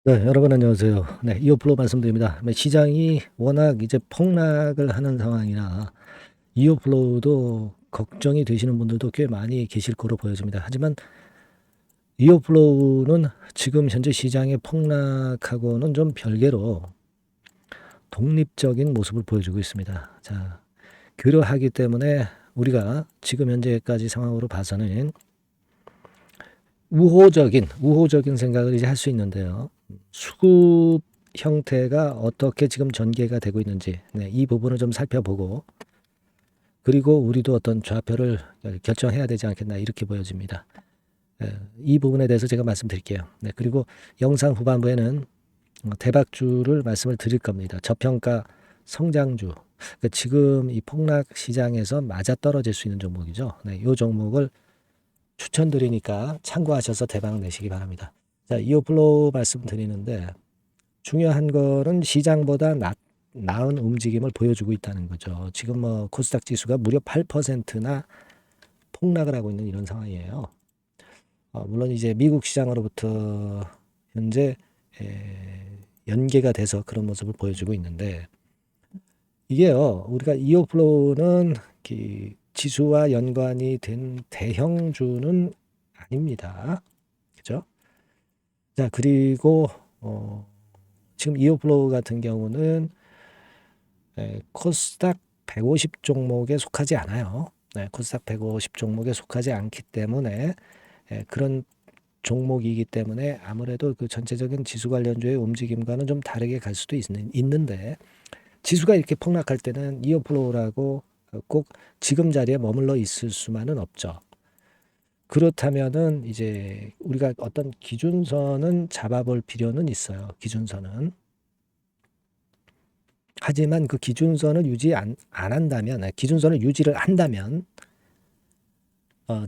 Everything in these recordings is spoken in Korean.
네, 여러분 안녕하세요. 네, 이어플로 말씀드립니다. 시장이 워낙 이제 폭락을 하는 상황이라 이어플로우도 걱정이 되시는 분들도 꽤 많이 계실 거로 보여집니다. 하지만 이어플로우는 지금 현재 시장의 폭락하고는 좀 별개로 독립적인 모습을 보여주고 있습니다. 자, 그러하기 때문에 우리가 지금 현재까지 상황으로 봐서는 우호적인 생각을 이제 할 수 있는데요. 수급 형태가 어떻게 지금 전개가 되고 있는지, 네, 이 부분을 좀 살펴보고, 그리고 우리도 어떤 좌표를 결정해야 되지 않겠나, 이렇게 보여집니다. 이 부분에 대해서 제가 말씀드릴게요. 네, 그리고 영상 후반부에는 대박주를 말씀을 드릴 겁니다. 저평가 성장주. 그러니까 지금 이 폭락 시장에서 맞아 떨어질 수 있는 종목이죠. 네, 이 종목을 추천드리니까 참고하셔서 대박 내시기 바랍니다. 자, 이어플로우 말씀드리는데 중요한 거는 시장보다 나은 움직임을 보여주고 있다는 거죠. 지금 뭐 코스닥 지수가 무려 8%나 폭락을 하고 있는 이런 상황이에요. 물론 이제 미국 시장으로부터 현재 연계가 돼서 그런 모습을 보여주고 있는데 이게요. 우리가 이어플로우는 지수와 연관이 된 대형주는 아닙니다. 그죠? 자, 그리고 지금 이어플로우 같은 경우는 코스닥 150 종목에 속하지 않아요. 네, 코스닥 150 종목에 속하지 않기 때문에 그런 종목이기 때문에 아무래도 그 전체적인 지수 관련주의 움직임과는 좀 다르게 갈 수도 있는데 지수가 이렇게 폭락할 때는 이어플로우라고 꼭 지금 자리에 머물러 있을 수만은 없죠. 그렇다면은 이제 우리가 어떤 기준선은 잡아볼 필요는 있어요. 기준선은. 하지만 그 기준선을 유지 안 한다면, 기준선을 유지를 한다면,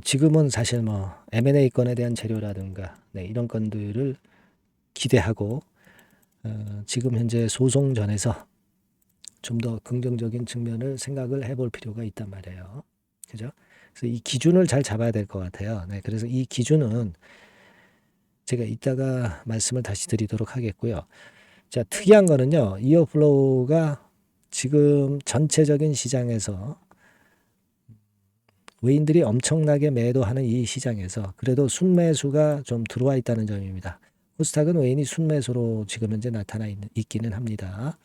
지금은 사실 뭐 M&A 건에 대한 재료라든가, 네, 이런 건들을 기대하고, 지금 현재 소송전에서 좀 더 긍정적인 측면을 생각을 해볼 필요가 있단 말이에요. 그죠? 그래서 이 기준을 잘 잡아야 될 것 같아요. 네, 그래서 이 기준은 제가 이따가 말씀을 다시 드리도록 하겠고요. 자, 특이한 거는요, 이어플로우가 지금 전체적인 시장에서 외인들이 엄청나게 매도하는 이 시장에서 그래도 순매수가 좀 들어와 있다는 점입니다. 코스닥은 외인이 순매수로 지금 현재 있기는 합니다.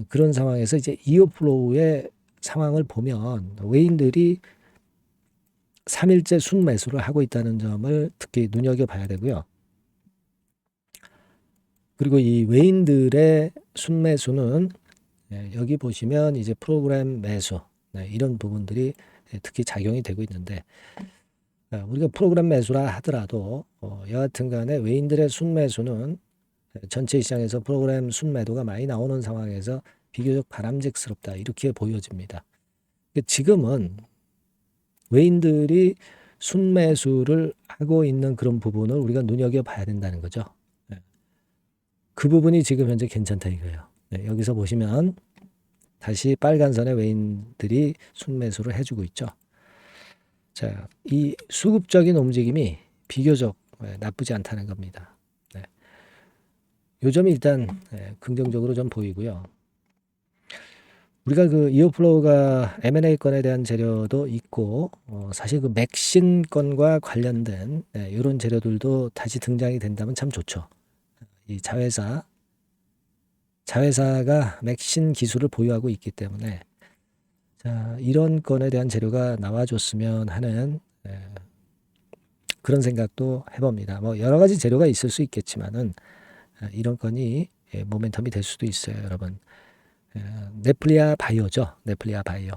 그런 상황에서 이제 이어플로우의 상황을 보면 외인들이 3일째 순매수를 하고 있다는 점을 특히 눈여겨봐야 되고요. 그리고 이 외인들의 순매수는 여기 보시면 이제 프로그램 매수 이런 부분들이 특히 작용이 되고 있는데 우리가 프로그램 매수라 하더라도 여하튼 간에 외인들의 순매수는 전체 시장에서 프로그램 순매도가 많이 나오는 상황에서 비교적 바람직스럽다 이렇게 보여집니다. 지금은 외인들이 순매수를 하고 있는 그런 부분을 우리가 눈여겨봐야 된다는 거죠. 그 부분이 지금 현재 괜찮다 이거예요. 여기서 보시면 다시 빨간 선의 외인들이 순매수를 해주고 있죠. 자, 이 수급적인 움직임이 비교적 나쁘지 않다는 겁니다. 네. 요 점이 일단 긍정적으로 좀 보이고요. 우리가 그 이어플로우가 M&A 건에 대한 재료도 있고 사실 그 맥신 건과 관련된 이런 재료들도 다시 등장이 된다면 참 좋죠. 이 자회사가 맥신 기술을 보유하고 있기 때문에 자, 이런 건에 대한 재료가 나와줬으면 하는 그런 생각도 해봅니다. 뭐 여러 가지 재료가 있을 수 있겠지만은 이런 건이 모멘텀이 될 수도 있어요, 여러분. 네플리아 바이오죠, 네플리아 바이오.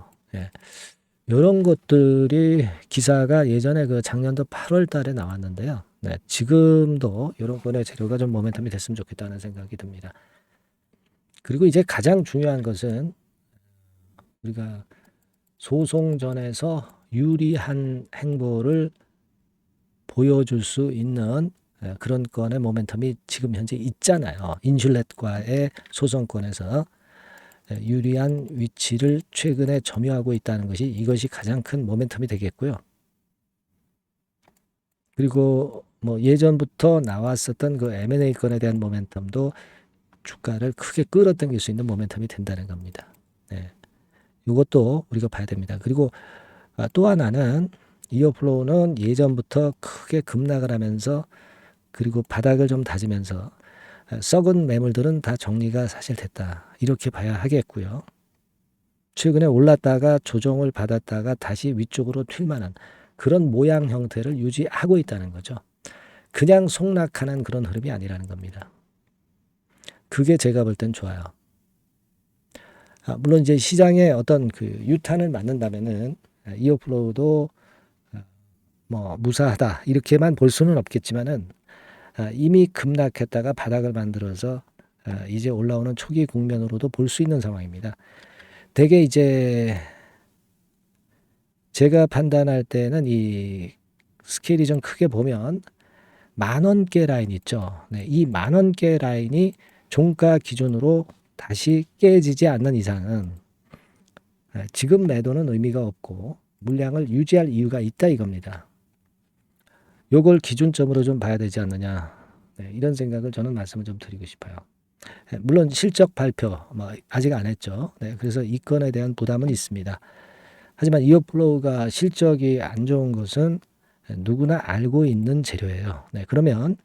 이런 것들이 기사가 예전에 그 작년도 8월 달에 나왔는데요. 네, 지금도 이런 건의 재료가 좀 모멘텀이 됐으면 좋겠다는 생각이 듭니다. 그리고 이제 가장 중요한 것은 우리가 소송전에서 유리한 행보를 보여줄 수 있는 그런 건의 모멘텀이 지금 현재 있잖아요. 인슐렛과의 소송권에서 유리한 위치를 최근에 점유하고 있다는 이것이 가장 큰 모멘텀이 되겠고요. 그리고 뭐 예전부터 나왔었던 그 M&A 건에 대한 모멘텀도 주가를 크게 끌어당길 수 있는 모멘텀이 된다는 겁니다. 네. 이것도 우리가 봐야 됩니다. 그리고 또 하나는 이어플로우는 예전부터 크게 급락을 하면서 그리고 바닥을 좀 다지면서 썩은 매물들은 다 정리가 사실 됐다. 이렇게 봐야 하겠고요. 최근에 올랐다가 조정을 받았다가 다시 위쪽으로 튈 만한 그런 모양 형태를 유지하고 있다는 거죠. 그냥 속락하는 그런 흐름이 아니라는 겁니다. 그게 제가 볼 땐 좋아요. 물론 이제 시장에 어떤 그 유탄을 맞는다면은 이어플로우도 뭐 무사하다 이렇게만 볼 수는 없겠지만은 이미 급락했다가 바닥을 만들어서 이제 올라오는 초기 국면으로도 볼 수 있는 상황입니다. 대개 이제 제가 판단할 때는 이 스케일이 좀 크게 보면 10,000원대 라인 있죠. 네, 이 10,000원대 라인이 종가 기준으로 다시 깨지지 않는 이상은 지금 매도는 의미가 없고 물량을 유지할 이유가 있다 이겁니다. 요걸 기준점으로 좀 봐야 되지 않느냐. 네, 이런 생각을 저는 말씀을 좀 드리고 싶어요. 물론 실적 발표 뭐 아직 안 했죠. 네, 그래서 이 건에 대한 부담은 있습니다. 하지만 이어플로우가 실적이 안 좋은 것은 누구나 알고 있는 재료예요. 네, 그러면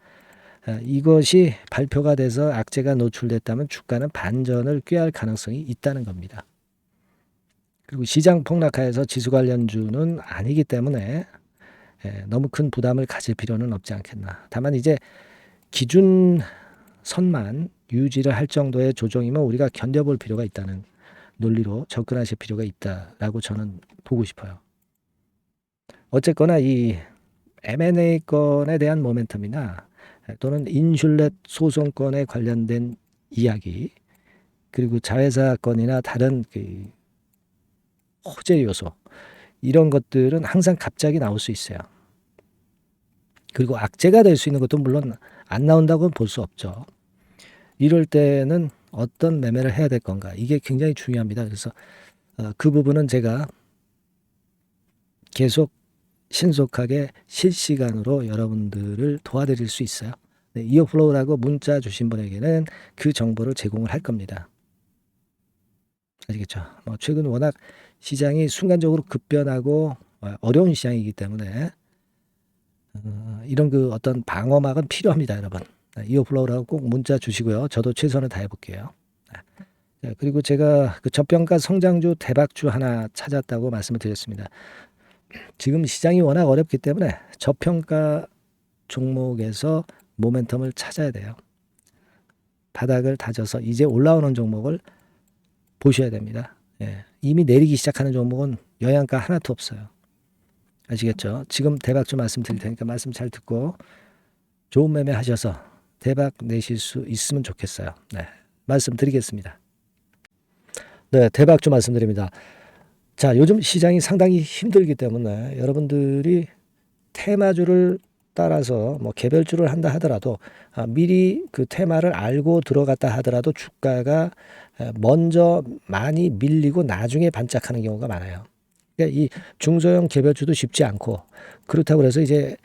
이것이 발표가 돼서 악재가 노출됐다면 주가는 반전을 꾀할 가능성이 있다는 겁니다. 그리고 시장 폭락하에서 지수 관련주는 아니기 때문에 너무 큰 부담을 가질 필요는 없지 않겠나. 다만 이제 기준 선만 유지를 할 정도의 조정이면 우리가 견뎌볼 필요가 있다는 논리로 접근하실 필요가 있다라고 저는 보고 싶어요. 어쨌거나 이 M&A 건에 대한 모멘텀이나 또는 인슐렛 소송건에 관련된 이야기 그리고 자회사 건이나 다른 그 호재 요소 이런 것들은 항상 갑자기 나올 수 있어요. 그리고 악재가 될 수 있는 것도 물론 안 나온다고는 볼 수 없죠. 이럴 때는 어떤 매매를 해야 될 건가 이게 굉장히 중요합니다. 그래서 그 부분은 제가 계속 신속하게 실시간으로 여러분들을 도와드릴 수 있어요. 네, 이어플로우라고 문자 주신 분에게는 그 정보를 제공을 할 겁니다. 아시겠죠? 최근 워낙 시장이 순간적으로 급변하고 어려운 시장이기 때문에 이런 그 어떤 방어막은 필요합니다, 여러분. 이어플로우라고 꼭 문자 주시고요. 저도 최선을 다해 볼게요. 그리고 제가 그 저평가 성장주 대박주 하나 찾았다고 말씀을 드렸습니다. 지금 시장이 워낙 어렵기 때문에 저평가 종목에서 모멘텀을 찾아야 돼요. 바닥을 다져서 이제 올라오는 종목을 보셔야 됩니다. 이미 내리기 시작하는 종목은 영양가 하나도 없어요. 아시겠죠? 지금 대박주 말씀드릴 테니까 말씀 잘 듣고 좋은 매매 하셔서 대박 내실 수 있으면 좋겠어요. 네, 말씀드리겠습니다. 네, 대박주 말씀드립니다. 자, 요즘 시장이 상당히 힘들기 때문에 여러분들이 테마주를 따라서 뭐 개별주를 한다 하더라도 미리 그 테마를 알고 들어갔다 하더라도 주가가 먼저 많이 밀리고 나중에 반짝하는 경우가 많아요. 그러니까 이 중소형 개별주도 쉽지 않고 그렇다고 해서 이제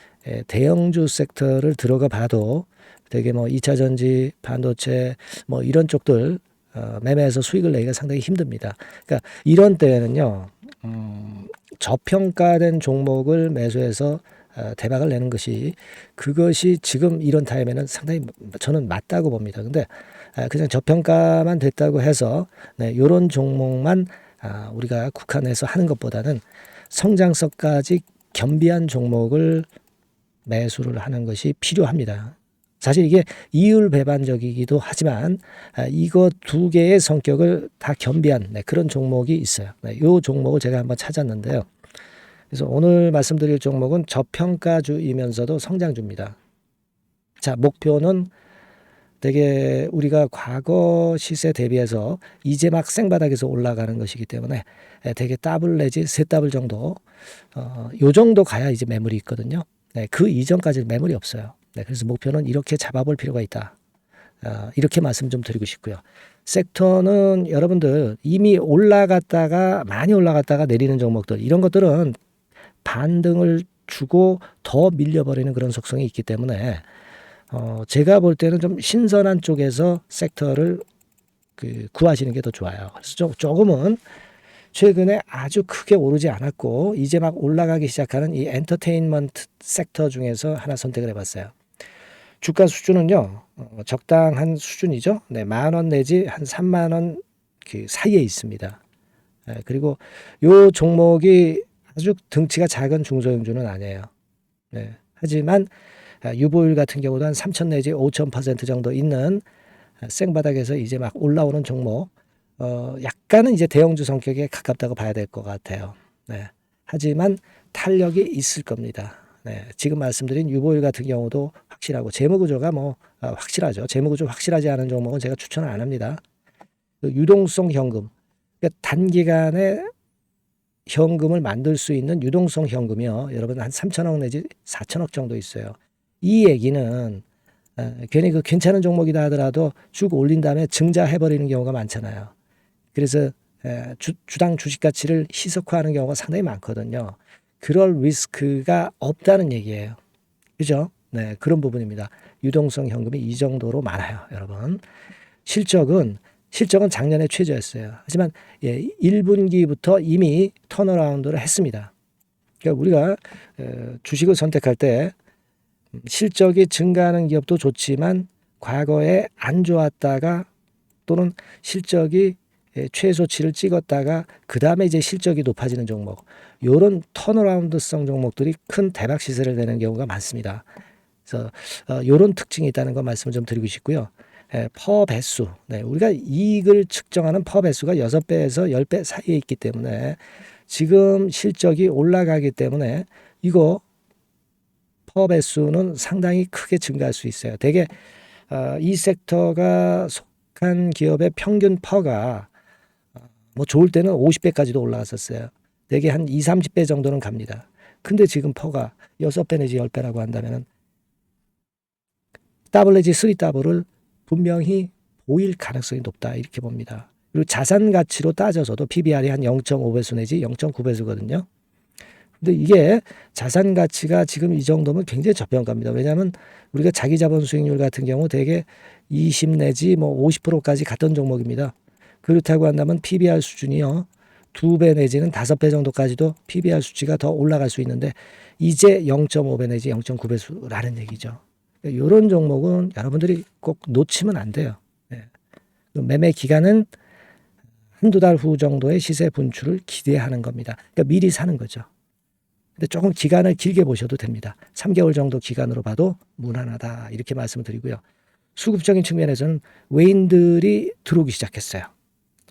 대형주 섹터를 들어가 봐도 되게 뭐 2차 전지, 반도체 뭐 이런 쪽들 매매해서 수익을 내기가 상당히 힘듭니다. 그러니까 이런 때에는요, 저평가된 종목을 매수해서 대박을 내는 그것이 지금 이런 타임에는 상당히 저는 맞다고 봅니다. 근데 그냥 저평가만 됐다고 해서 이런 종목만 우리가 국한해서 하는 것보다는 성장성까지 겸비한 종목을 매수를 하는 것이 필요합니다. 사실 이게 이율배반적이기도 하지만 이거 두 개의 성격을 다 겸비한 그런 종목이 있어요. 이 종목을 제가 한번 찾았는데요. 그래서 오늘 말씀드릴 종목은 저평가주이면서도 성장주입니다. 자, 목표는 되게 우리가 과거 시세 대비해서 이제 막 생바닥에서 올라가는 것이기 때문에 되게 더블 내지 세 더블 정도 요 정도 가야 이제 매물이 있거든요. 그 이전까지는 매물이 없어요. 그래서 목표는 이렇게 잡아볼 필요가 있다. 이렇게 말씀 좀 드리고 싶고요. 섹터는 여러분들 이미 올라갔다가 많이 올라갔다가 내리는 종목들 이런 것들은 반등을 주고 더 밀려버리는 그런 속성이 있기 때문에 제가 볼 때는 좀 신선한 쪽에서 섹터를 구하시는 게 더 좋아요. 그래서 조금은 최근에 아주 크게 오르지 않았고 이제 막 올라가기 시작하는 이 엔터테인먼트 섹터 중에서 하나 선택을 해봤어요. 주가 수준은요, 적당한 수준이죠. 네, 10,000원 내지 한 30,000원 사이에 있습니다. 그리고 요 종목이 아주 덩치가 작은 중소형주는 아니에요. 네, 하지만 유보율 같은 경우도 한 3,000 내지 5,000% 정도 있는 생바닥에서 이제 막 올라오는 종목, 약간은 이제 대형주 성격에 가깝다고 봐야 될 것 같아요. 네. 하지만 탄력이 있을 겁니다. 네. 지금 말씀드린 유보율 같은 경우도 확실하고 재무구조가 확실하죠. 재무구조 확실하지 않은 종목은 제가 추천을 안 합니다. 유동성 현금, 그러니까 단기간에 현금을 만들 수 있는 유동성 현금이요. 여러분 한 3,000억 내지 4,000억 정도 있어요. 이 얘기는 괜히 괜찮은 종목이다 하더라도 쭉 올린 다음에 증자해버리는 경우가 많잖아요. 그래서 주당 주식 가치를 희석화하는 경우가 상당히 많거든요. 그럴 리스크가 없다는 얘기예요. 그죠? 네, 그런 부분입니다. 유동성 현금이 이 정도로 많아요, 여러분. 실적은 작년에 최저였어요. 하지만 1분기부터 이미 턴어라운드를 했습니다. 그러니까 우리가 주식을 선택할 때 실적이 증가하는 기업도 좋지만 과거에 안 좋았다가 또는 실적이 최소치를 찍었다가 그 다음에 이제 실적이 높아지는 종목, 요런 턴어라운드성 종목들이 큰 대박 시세를 내는 경우가 많습니다. 그래서 요런 특징이 있다는 거 말씀을 좀 드리고 싶고요. 퍼 배수, 네, 우리가 이익을 측정하는 퍼 배수가 6배에서 10배 사이에 있기 때문에 지금 실적이 올라가기 때문에 이거 퍼 배수는 상당히 크게 증가할 수 있어요. 대개 이 섹터가 속한 기업의 평균 퍼가 좋을 때는 50배까지도 올라갔었어요. 대개 한 2, 30배 정도는 갑니다. 근데 지금 퍼가 6배 내지 10배라고 한다면 더블 내지 3더블을 분명히 보일 가능성이 높다 이렇게 봅니다. 그리고 자산 가치로 따져서도 PBR이 한 0.5배수 내지 0.9배수거든요. 근데 이게 자산 가치가 지금 이 정도면 굉장히 저평가입니다. 왜냐하면 우리가 자기 자본 수익률 같은 경우 대개 20 내지 50%까지 갔던 종목입니다. 그렇다고 한다면 PBR 수준이요, 2배 내지는 5배 정도까지도 PBR 수치가 더 올라갈 수 있는데 이제 0.5배 내지 0.9배수라는 얘기죠. 이런 종목은 여러분들이 꼭 놓치면 안 돼요. 매매 기간은 한두 달 후 정도의 시세 분출을 기대하는 겁니다. 그러니까 미리 사는 거죠. 근데 조금 기간을 길게 보셔도 됩니다. 3개월 정도 기간으로 봐도 무난하다 이렇게 말씀을 드리고요. 수급적인 측면에서는 외인들이 들어오기 시작했어요.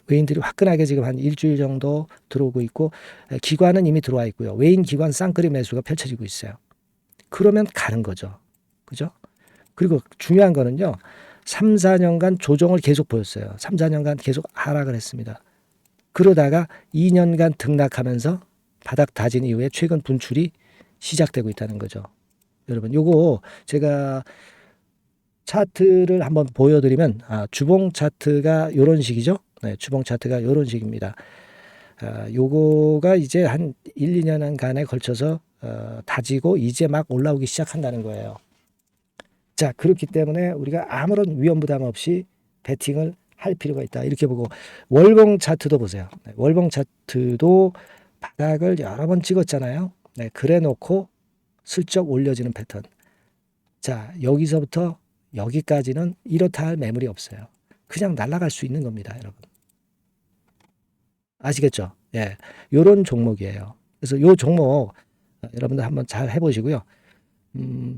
외인들이 화끈하게 지금 한 일주일 정도 들어오고 있고 기관은 이미 들어와 있고요. 외인 기관 쌍끌이 매수가 펼쳐지고 있어요. 그러면 가는 거죠. 그죠? 그리고 중요한 거는요, 3, 4년간 조정을 계속 보였어요. 3, 4년간 계속 하락을 했습니다. 그러다가 2년간 등락하면서 바닥 다진 이후에 최근 분출이 시작되고 있다는 거죠. 여러분, 요거 제가 차트를 한번 보여드리면, 주봉 차트가 요런 식이죠. 네, 주봉 차트가 요런 식입니다. 요거가 이제 한 1, 2년간에 걸쳐서 다지고 이제 막 올라오기 시작한다는 거예요. 자, 그렇기 때문에 우리가 아무런 위험 부담 없이 베팅을 할 필요가 있다 이렇게 보고, 월봉 차트도 보세요. 네, 월봉 차트도 바닥을 여러 번 찍었잖아요. 네, 그래 놓고 슬쩍 올려지는 패턴. 자, 여기서부터 여기까지는 이렇다 할 매물이 없어요. 그냥 날아갈 수 있는 겁니다, 여러분. 아시겠죠? 예, 요런 종목이에요. 그래서 요 종목 여러분들 한번 잘 해보시고요.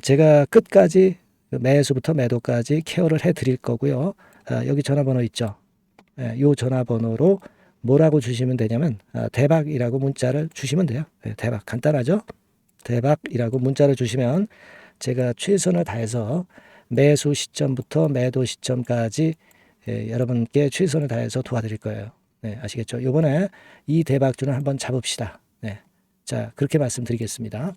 제가 끝까지 매수부터 매도까지 케어를 해드릴 거고요. 여기 전화번호 있죠? 이 전화번호로 뭐라고 주시면 되냐면 대박이라고 문자를 주시면 돼요. 대박 간단하죠? 대박이라고 문자를 주시면 제가 최선을 다해서 매수 시점부터 매도 시점까지 여러분께 최선을 다해서 도와드릴 거예요. 네, 아시겠죠? 이번에 이 대박주는 한번 잡읍시다. 네, 자, 그렇게 말씀드리겠습니다.